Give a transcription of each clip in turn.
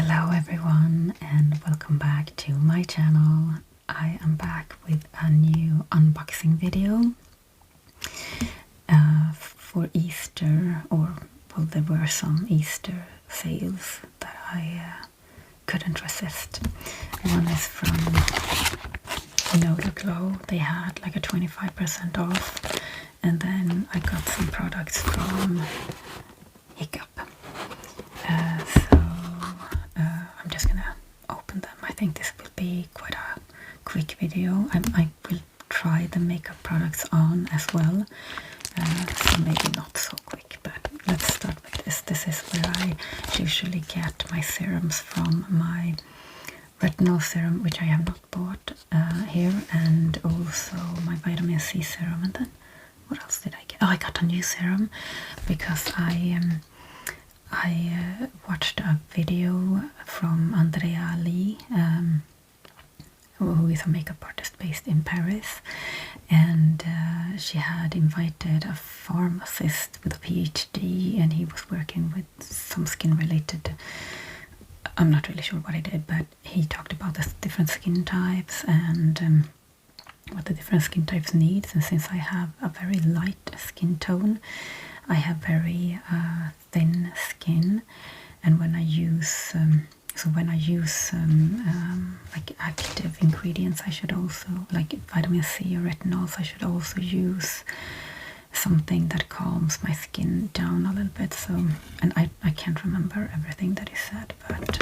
Hello everyone and welcome back to my channel. I am back with a new unboxing video for Easter, or well, there were some Easter sales that I couldn't resist. One is from Glow. They had like a 25% off, and then I got some products from Hickap. I'm just gonna open them. I think this will be quite a quick video. I will try the makeup products on as well, so maybe not so quick, but let's start with this. This is where I usually get my serums from, my retinol serum, which I have not bought here, and also my vitamin C serum. And then what else did I get? Oh, I got a new serum because I watched a video from Andrea Lee, who is a makeup artist based in Paris, and she had invited a pharmacist with a PhD, and he was working with some skin related, I'm not really sure what he did, but he talked about the different skin types and what the different skin types need. And since I have a very light skin tone, I have very thin skin, and when I use like active ingredients, I should also, like vitamin C or retinols, I should also use something that calms my skin down a little bit. So, and I can't remember everything that he said, but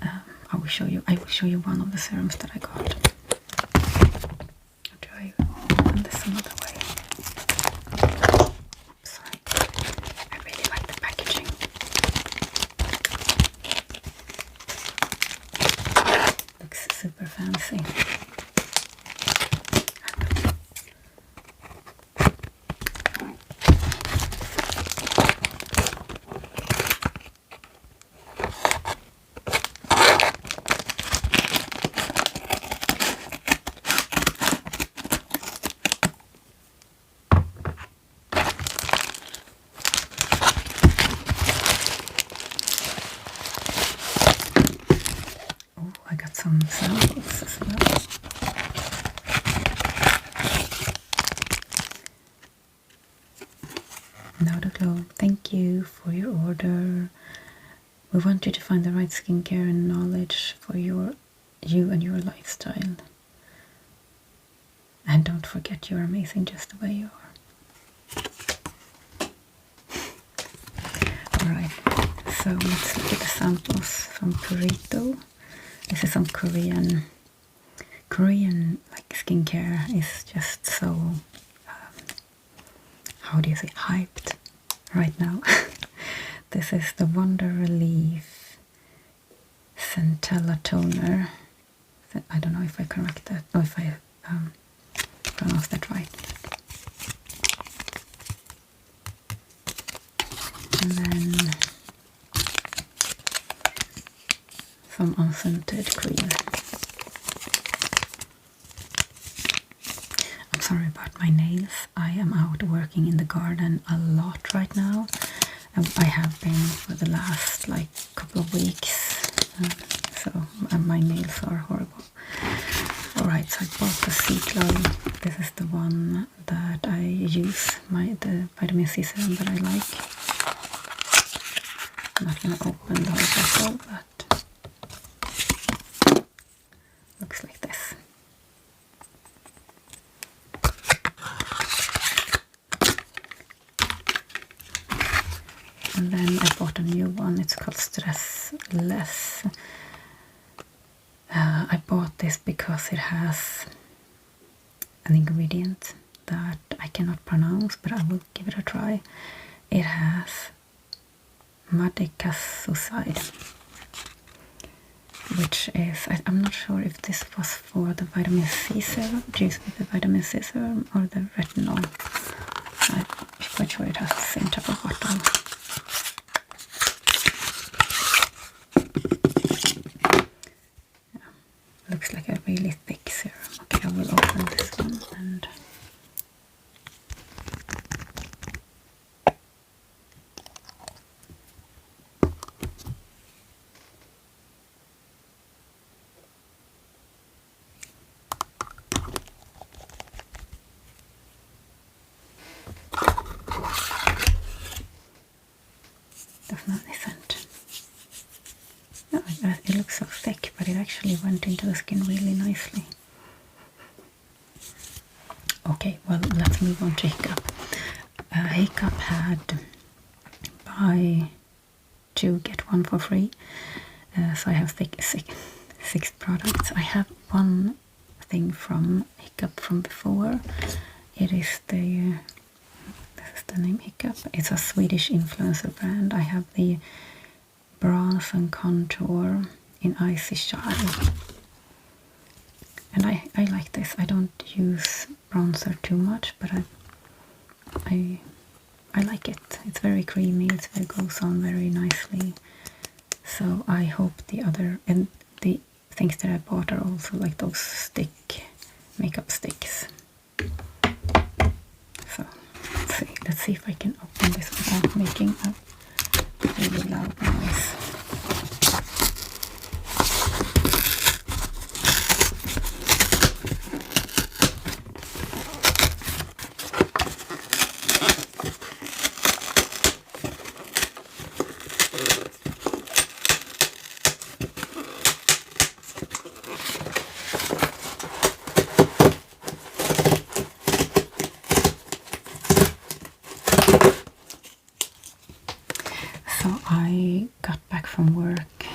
I will show you one of the serums that I got. I'll try open this another way. Sorry, I really like the packaging. Looks super fancy. I got some samples as well. Glow, thank you for your order. We want you to find the right skincare and knowledge for you and your lifestyle. And don't forget, you're amazing just the way you are. Alright, so let's look at the samples from Purito. This is some Korean like skincare is just so how do you say, hyped right now. This is the Wonder Relief Centella Toner. I don't know if I correct that, or if I pronounce that right. And then some unscented cream. I'm sorry about my nails. I am out working in the garden a lot right now. I have been for the last like couple of weeks, so my nails are horrible. Alright, so I bought the C-Glow. This is the one that I use, the vitamin C serum that I like. I'm not going to open the whole bottle, but looks like this. And then I bought a new one. It's called Stress Less. I bought this because it has an ingredient that I cannot pronounce, but I will give it a try. It has madecassoside, which is, I'm not sure if this was for the vitamin C serum, juice with the vitamin C serum, or the retinol. I'm quite sure it has the same type of bottle. Looks like a really thick serum. Okay, I will open this one and Definitely scent. No, it looks so thick, but it actually went into the skin really nicely. Okay, well, let's move on to Hickap. Hickap had buy 2 get 1 for free. So I have six products. I have one thing from Hickap from before. It is this is the name Hickap. It's a Swedish influencer brand. I have the Bronze and Contour in Icy Shy. And I like this. I don't use bronzer too much, but I like it. It's very creamy. It goes on very nicely. So I hope the other and the things that I bought are also like those makeup sticks. So let's see if I can open this without making a really loud noise. I got back from work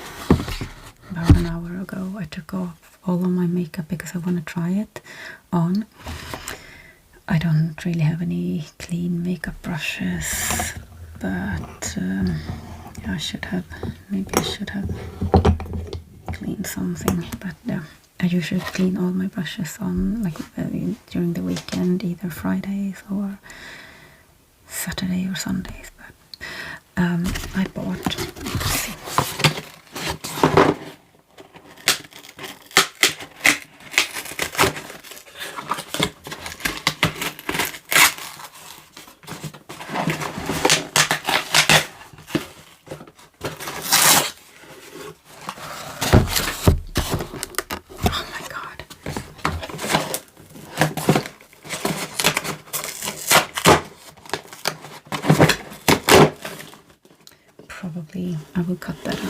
about an hour ago. I took off all of my makeup because I want to try it on. I don't really have any clean makeup brushes, but I should have. Maybe I should have cleaned something. But yeah, I usually clean all my brushes on like during the weekend, either Fridays or Saturday or Sundays. But I bought, let's see. Oh my God. Probably I will cut that out.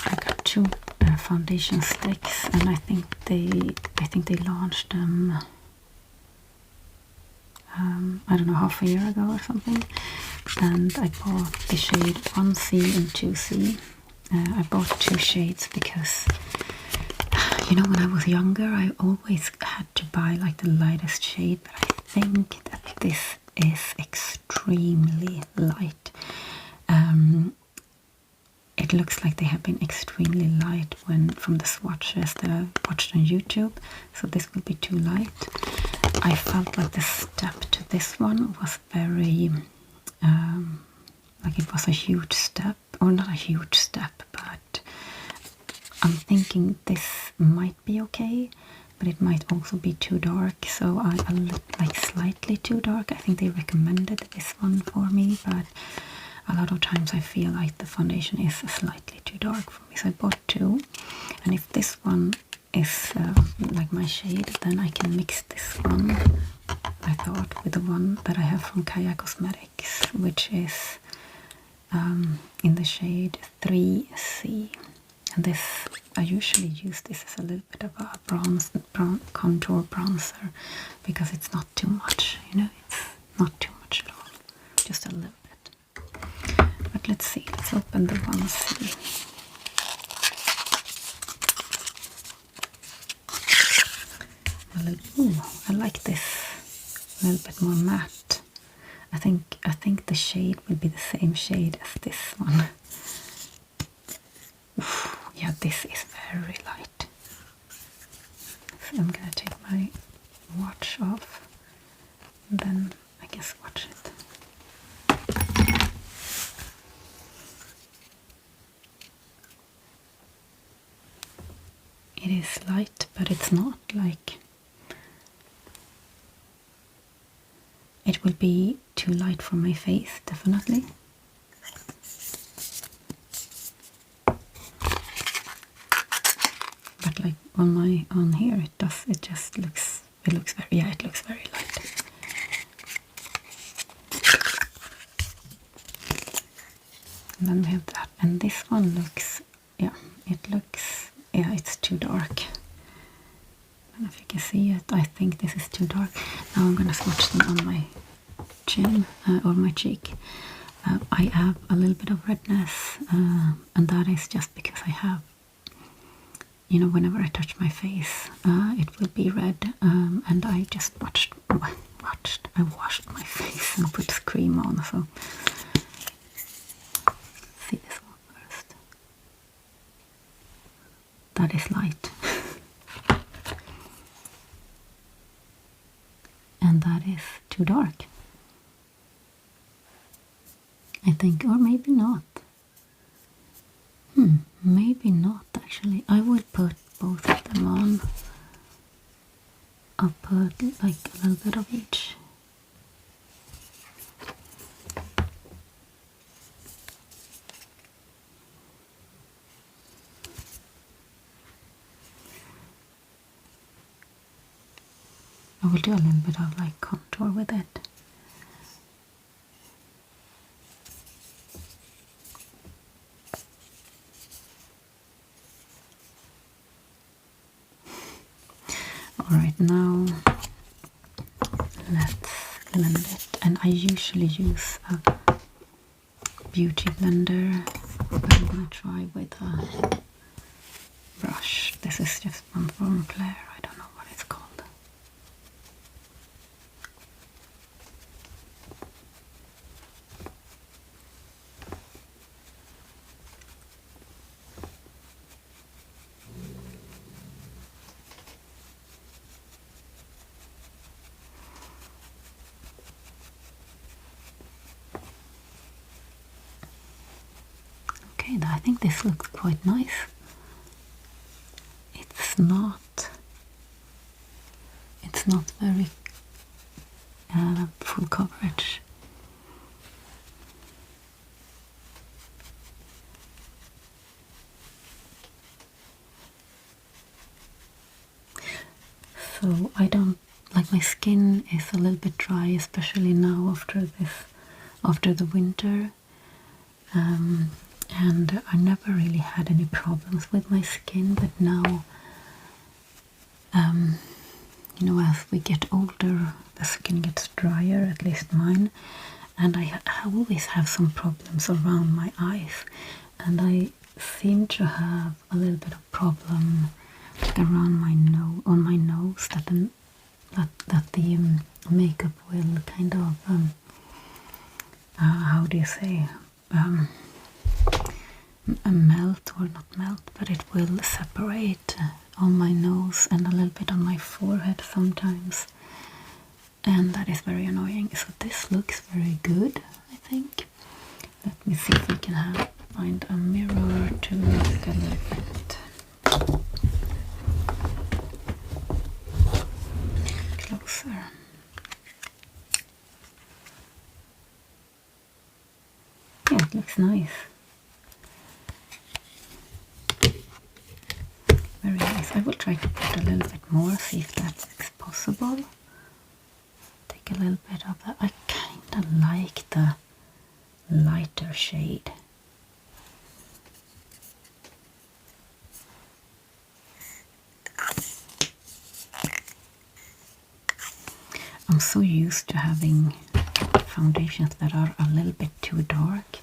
I got 2 foundation sticks, and I think they launched them. I don't know, half a year ago or something, and I bought the shade 1C and 2C. I bought 2 shades because, you know, when I was younger I always had to buy like the lightest shade, but I think that this is extremely light. It looks like they have been extremely light from the swatches that I watched on YouTube, so this will be too light. I felt like the step to this one was very, like it was a huge step, or not a huge step, but I'm thinking this might be okay, but it might also be too dark, so I like slightly too dark. I think they recommended this one for me, but a lot of times I feel like the foundation is slightly too dark for me, so I bought 2, and if this one is like my shade, then I can mix this one, I thought, with the one that I have from Kaya Cosmetics, which is in the shade 3C. And this, I usually use this as a little bit of a contour bronzer, because it's not too much, you know, it's not too much at all, just a little bit. But let's see, let's open the 1C. Ooh, I like this a little bit more matte. I think the shade will be the same shade as this one. Ooh, yeah, this is very light. So I'm gonna take my watch off, and then I can swatch it. It is light, but it's not like... It it will be too light for my face, definitely. But like on here, it just looks very, yeah, it looks very light. And then we have that, and this one looks, yeah, it's too dark. I don't know if you can see it. I think this is too dark. Now I'm gonna swatch them on my chin or my cheek. I have a little bit of redness, and that is just because I have, you know, whenever I touch my face, it will be red, and I just I washed my face and put cream on, so see this one first. That is light. And that is too dark, I think, or maybe not. Maybe not actually. I will put both of them on. I'll put like a little bit of each. I will do a little bit of like contour with it. Alright, now let's blend it. And I usually use a beauty blender, but I'm gonna try with a brush. This is just one from Claire, I don't know what it's called. Okay, I think this looks quite nice. It's not very full coverage. So I don't like, my skin is a little bit dry, especially now after the winter. And I never really had any problems with my skin, but now, you know, as we get older, the skin gets drier, at least mine, and I always have some problems around my eyes, and I seem to have a little bit of problem around my nose, on my nose, that the makeup will kind of, how do you say, melt, or not melt, but it will separate on my nose and a little bit on my forehead sometimes, and that is very annoying. So this looks very good, I think. Let me see if we can find a mirror to look a little bit closer. Yeah, it looks nice. Very nice. I will try to put a little bit more, see if that's possible. Take a little bit of that. I kind of like the lighter shade. I'm so used to having foundations that are a little bit too dark.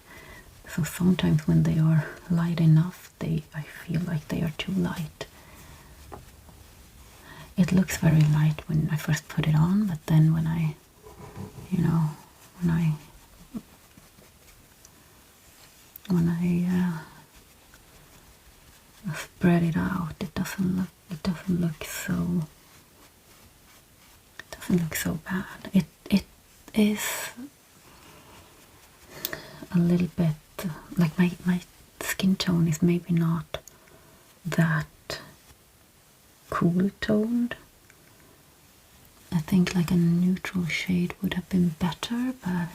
So sometimes when they are light enough, I feel like they are too light. It looks very light when I first put it on, but then when I, you know, when I spread it out, it doesn't look so bad. It is a little bit like my skin tone is maybe not that cool toned, I think like a neutral shade would have been better, but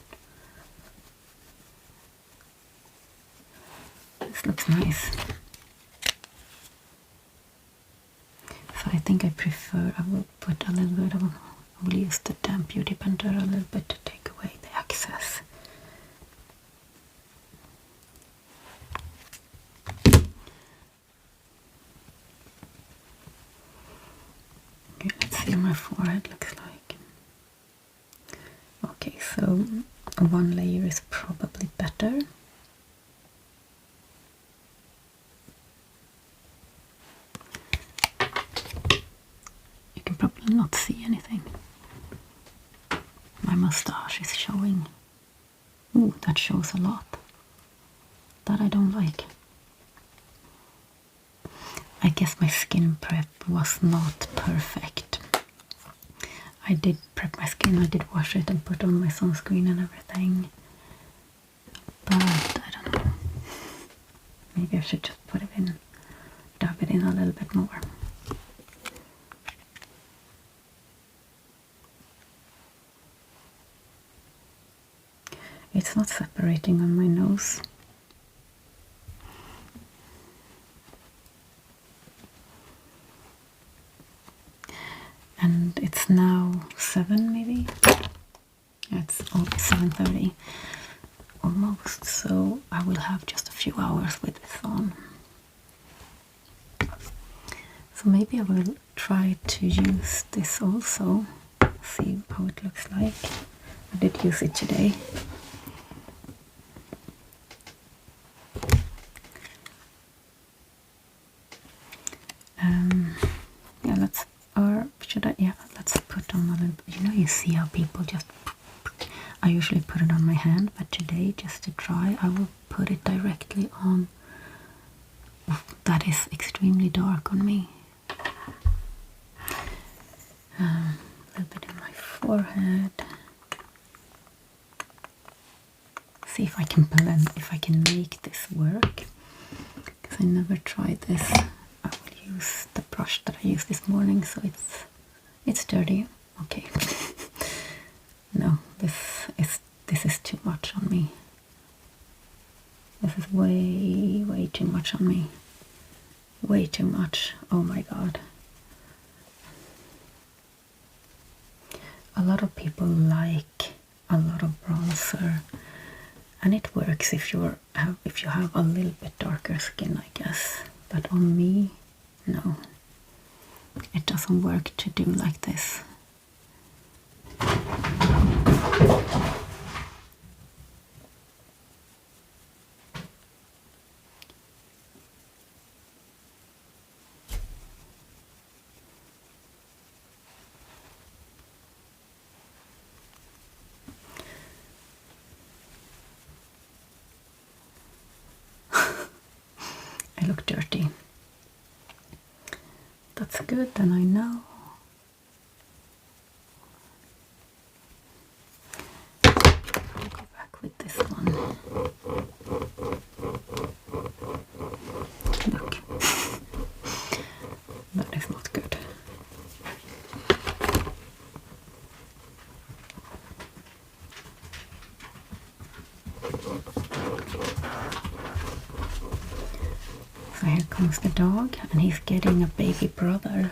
this looks nice. So I think I will put a little bit of, I will use the damp beauty blender a little bit to take away the excess. Okay, let's see what my forehead looks like. Okay, so one layer is probably better. You can probably not see anything. My mustache is showing. Ooh, that shows a lot. That I don't like. I guess my skin prep was not perfect. I did prep my skin, I did wash it and put on my sunscreen and everything. But I don't know. Maybe I should just put it in, dab it in a little bit more. It's not separating on my nose. And it's now 7 maybe? It's 7:30 almost, so I will have just a few hours with this on. So maybe I will try to use this also, see how it looks like. I did use it today. Yeah, let's, or should I, yeah, let's put on a little bit. You know, you see how people just, I usually put it on my hand, but today, just to try, I will put it directly on. That is extremely dark on me. A little bit in my forehead. See if I can blend, if I can make this work, because I never tried this. I will use the brush that I used this morning, so it's dirty. Okay. No, this is too much on me. This is way too much on me. Way too much. Oh my god. A lot of people like a lot of bronzer, and it works if you have a little bit darker skin, I guess. But on me, no. It doesn't work to do like this. I look dirty. That's good, then I know. I'll go back with this one. Look. That is not good. So here comes the dog, and he's getting a baby brother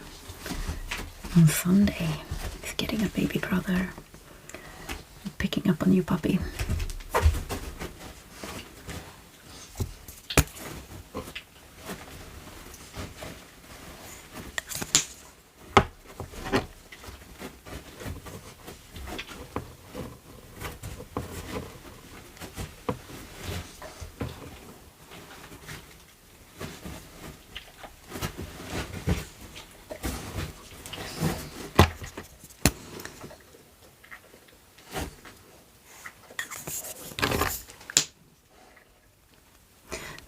on Sunday. He's getting a baby brother. Picking up a new puppy.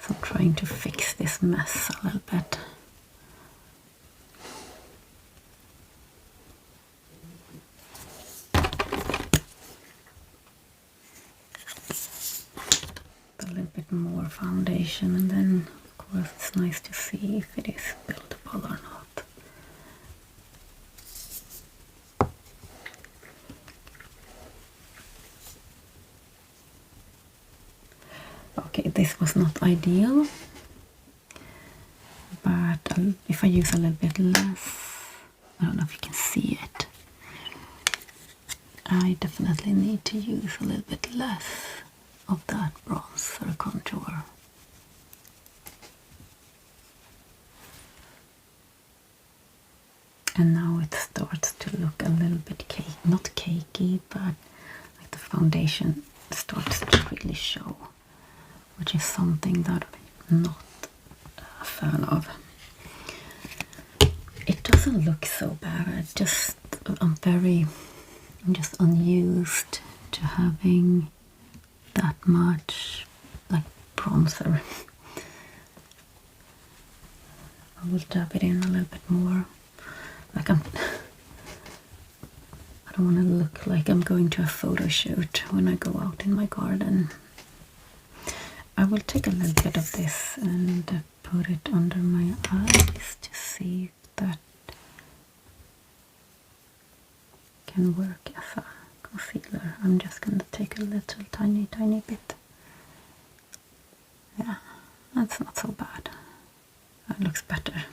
So I'm trying to fix this mess a little bit. A little bit more foundation, and then of course it's nice to see if it is buildable or not. Okay, this was not ideal, but if I use a little bit less, I don't know if you can see it. I definitely need to use a little bit less of that bronzer contour. And now it starts to look a little bit not cakey, but like the foundation starts to really show, which is something that I'm not a fan of. It doesn't look so bad. I'm just unused to having that much like bronzer. I will dab it in a little bit more. Like I don't want to look like I'm going to a photo shoot when I go out in my garden. I will take a little bit of this and put it under my eyes to see if that can work as a concealer. I'm just going to take a little tiny bit. Yeah, that's not so bad. That looks better.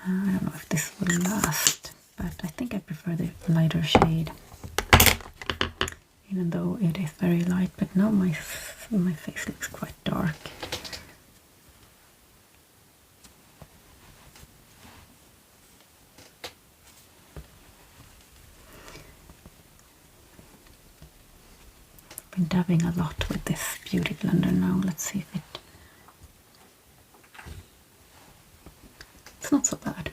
I don't know if this will last, but I think I prefer the lighter shade, even though it is very light. But now my face looks quite dark. I've been dabbing a lot with this beauty blender now. Let's see if it's not so bad.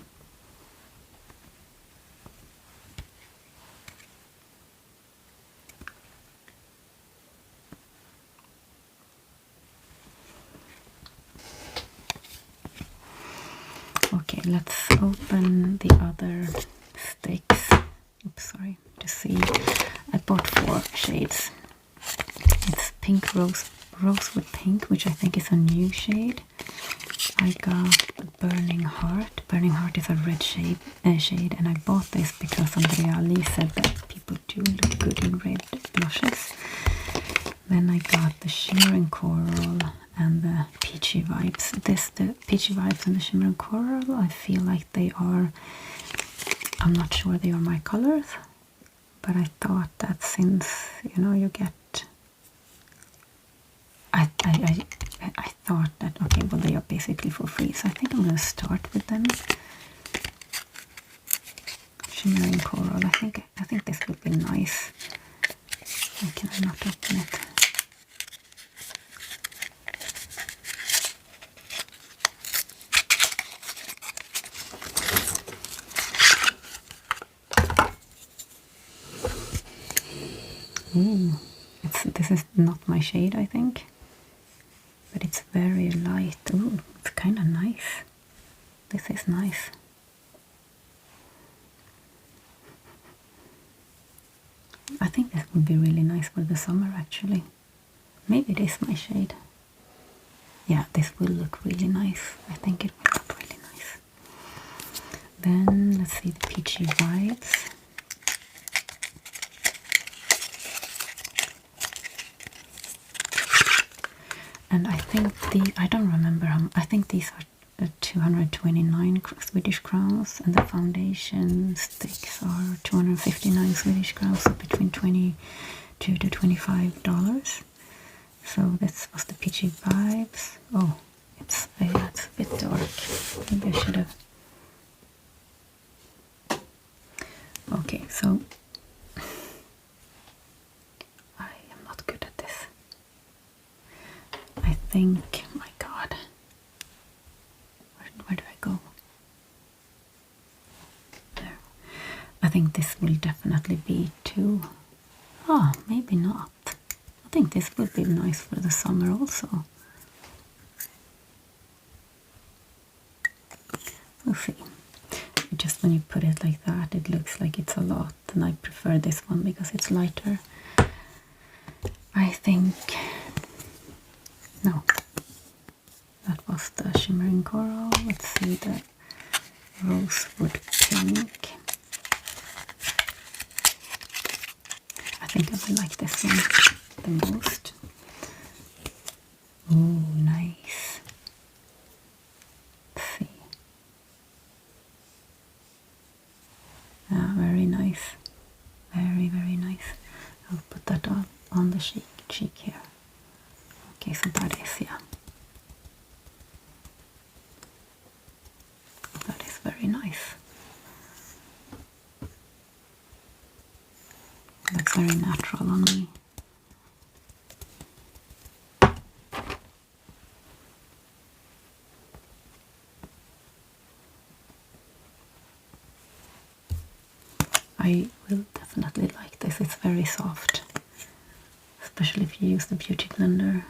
Okay, let's open the other sticks. Oops, sorry. To see, I bought 4 shades. It's pink rosewood pink, which I think is a new shade. I got Burning Heart. Burning Heart is a red shade, and I bought this because Andrea Lee said that people do look good in red blushes. Then I got the Shimmering Coral and the Peachy Vibes. The Peachy Vibes and the Shimmering Coral, I feel like they are, I'm not sure they are my colors, but I thought that since, you know, you get, I thought that, okay, well, they are basically for free, so I think I'm going to start with them. Shimmering Coral, I think this would be nice. Why can I not open it? Ooh, this is not my shade, I think. But it's very light. Ooh, it's kind of nice. This is nice. I think this would be really nice for the summer, actually. Maybe it is my shade. Yeah, this will look really nice. I think it will look really nice. Then, let's see the Peachy Vibes. And I think I don't remember I think these are 229 Swedish crowns, and the foundation sticks are 259 Swedish crowns, so between $22 to $25. So this was the Peachy Vibes. Oh, it's a bit dark. Maybe I should have. Okay, so I am not good at this. I think, my God, where do I go? There. I think this will definitely be too. Oh, maybe not. I think this would be nice for the summer also. We'll see. Just when you put it like that, it looks like it's a lot, and I prefer this one because it's lighter. I think. No, that was the Shimmering Coral. Let's see the Rosewood Pink. I think I will like this one the most. Oh, nice. Let's see. Ah, very nice. Very, very nice. I'll put that on the cheek here. Okay, so that is, yeah. That is very nice. Looks very natural on me. I will definitely like this. It's very soft, especially if you use the beauty blender.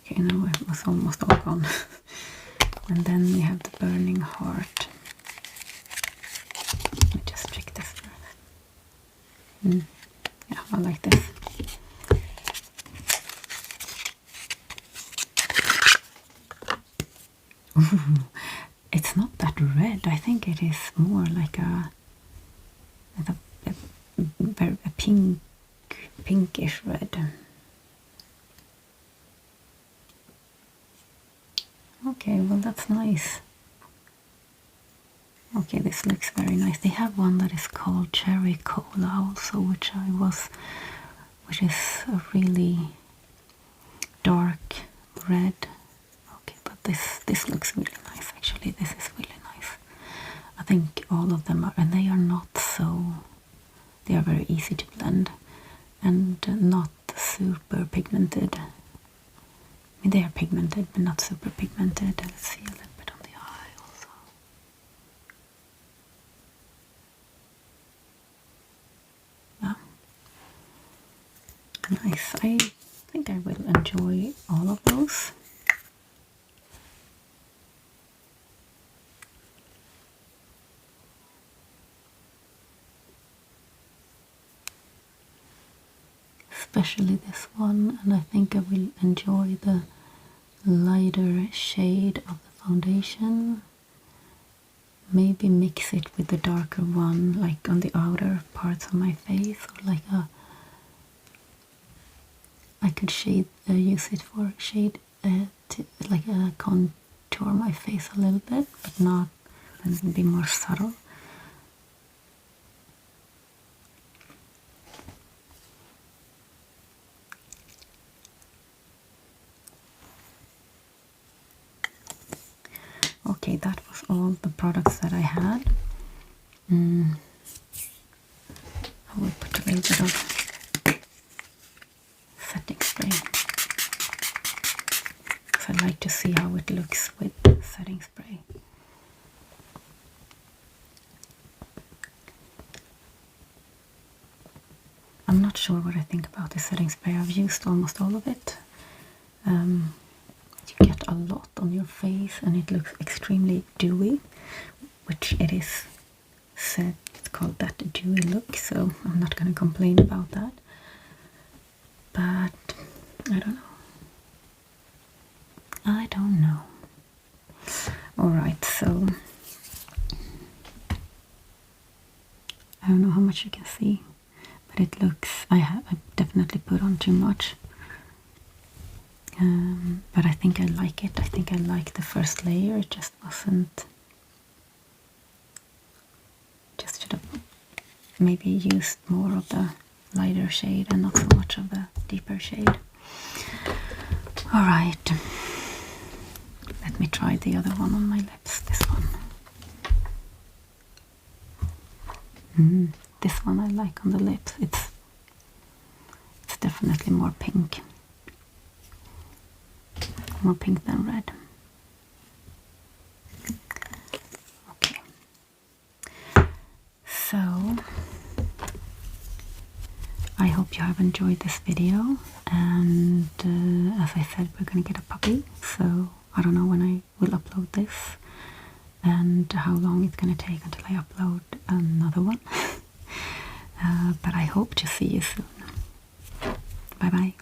Okay, now it was almost all gone. And then we have the burning heart. Let me just check this first. Yeah, I like this. Ooh, it's not that red. I think it is more like a pinkish red. Okay, well that's nice. Okay, this looks very nice. They have one that is called Cherry Cola also, which is a really dark red. Okay, but this looks really nice actually. This is really nice. I think all of them are, and they are not so, they are very easy to blend and not super pigmented. I mean, they are pigmented but not super pigmented. Let's see a little bit on the eye also. Yeah. Nice. I think I will enjoy all of those. Especially this one, and I think I will enjoy the lighter shade of the foundation. Maybe mix it with the darker one, like on the outer parts of my face, or like I could use it for shade, like contour my face a little bit, but not, and be more subtle. Okay, that was all the products that I had. I will put a little bit of setting spray, because I like to see how it looks with setting spray. I'm not sure what I think about this setting spray. I've used almost all of it. You get a lot on your face and it looks extremely dewy, which it is said it's called that dewy look, so I'm not going to complain about that. But I don't know. Alright, so I don't know how much you can see, but it looks, I definitely put on too much. But I think I like it. I think I like the first layer. It just wasn't, just should have maybe used more of the lighter shade and not so much of the deeper shade. Alright, let me try the other one on my lips, this one. This one I like on the lips. It's definitely more pink. More pink than red. Okay. So, I hope you have enjoyed this video, and as I said, we're gonna get a puppy, so I don't know when I will upload this and how long it's gonna take until I upload another one. But I hope to see you soon. Bye bye.